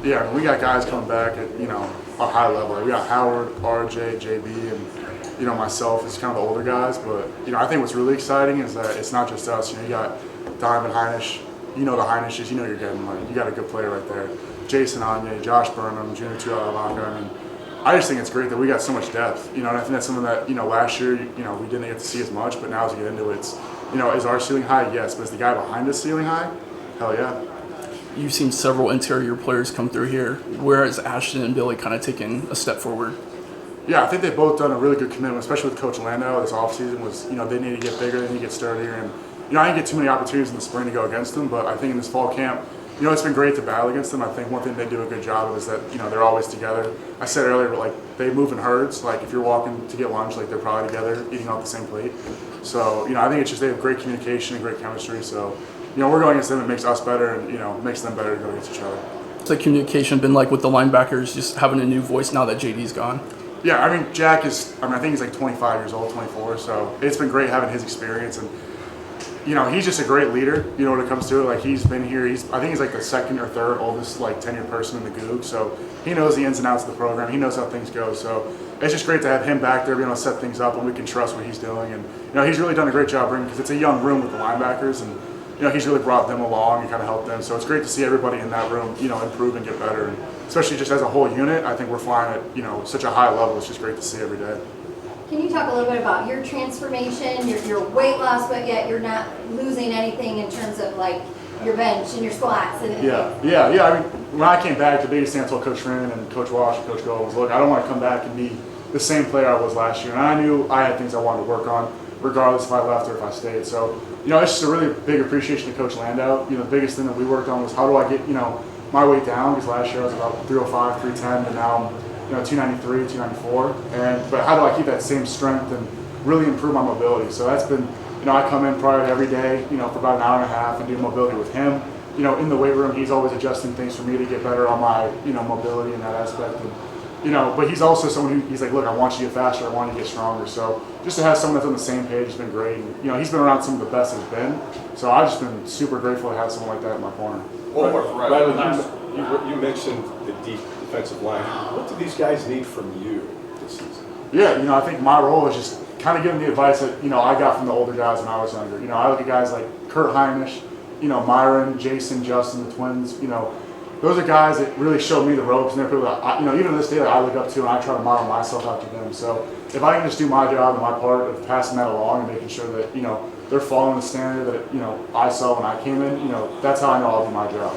Yeah, I mean, we got guys coming back at, a high level. We got Howard, RJ, JB, and, myself as kind of the older guys. But, I think what's really exciting is that it's not just us. You got Diamond Heinisch. You know the Heinishes. You know you're getting, you got a good player right there. Jason Anye, Josh Burnham, Junior Tuilalavaka. I mean, I just think it's great that we got so much depth. And I think that's something that, last year, we didn't get to see as much. But now as we get into it, it's, is our ceiling high? Yes. But is the guy behind us ceiling high? Hell yeah. You've seen several interior players come through here, whereas Ashton and Billy kind of taken a step forward. Yeah, I think they've both done a really good commitment, especially with Coach Landau. This offseason was, they need to get bigger, they need to get sturdier. And, I didn't get too many opportunities in the spring to go against them, but I think in this fall camp, it's been great to battle against them. I think one thing they do a good job of is that, they're always together. I said earlier, but, they move in herds. Like, if you're walking to get lunch, they're probably together, eating off the same plate. So, I think it's just they have great communication and great chemistry. So, we're going against them, it makes us better, and, makes them better to go against each other. What's the communication been like with the linebackers, just having a new voice now that JD's gone? Yeah, I mean, Jack is, I think he's like 25 years old, 24, so it's been great having his experience. And, he's just a great leader, when it comes to it. Like, he's been here, I think he's like the second or third oldest, tenured person in the Goog, so he knows the ins and outs of the program, he knows how things go. So it's just great to have him back there, being able to set things up, and we can trust what he's doing. And, he's really done a great job bringing, because it's a young room with the linebackers, and, he's really brought them along and kind of helped them. So it's great to see everybody in that room, improve and get better. And especially just as a whole unit, I think we're flying at, such a high level. It's just great to see every day. Can you talk a little bit about your transformation, your weight loss, but yet you're not losing anything in terms of your bench and your squats? Yeah. I mean, when I came back, the biggest thing I told Coach Frin and Coach Walsh and Coach Gold was, look, I don't want to come back and be the same player I was last year. And I knew I had things I wanted to work on, regardless if I left or if I stayed. So, it's just a really big appreciation to Coach Landau. The biggest thing that we worked on was how do I get, my weight down, because last year I was about 305, 310, and now I'm, 293, 294. But how do I keep that same strength and really improve my mobility? So that's been, I come in prior to every day, for about an hour and a half and do mobility with him. In the weight room, he's always adjusting things for me to get better on my, mobility in that aspect. And, but he's also someone he's like, look, I want you to get faster, I want you to get stronger. So just to have someone that's on the same page has been great. And, he's been around some of the best there's been. So I've just been super grateful to have someone like that in my corner. Rylie, you mentioned the deep defensive line. What do these guys need from you this season? Yeah, I think my role is just kind of giving the advice that, I got from the older guys when I was younger. I look at guys like Kurt Heinisch, Myron, Jason, Justin, the twins, those are guys that really showed me the ropes, and they're people that, even to this day that I look up to, and I try to model myself after them. So if I can just do my job and my part of passing that along and making sure that, they're following the standard that, I saw when I came in, that's how I know I'll do my job.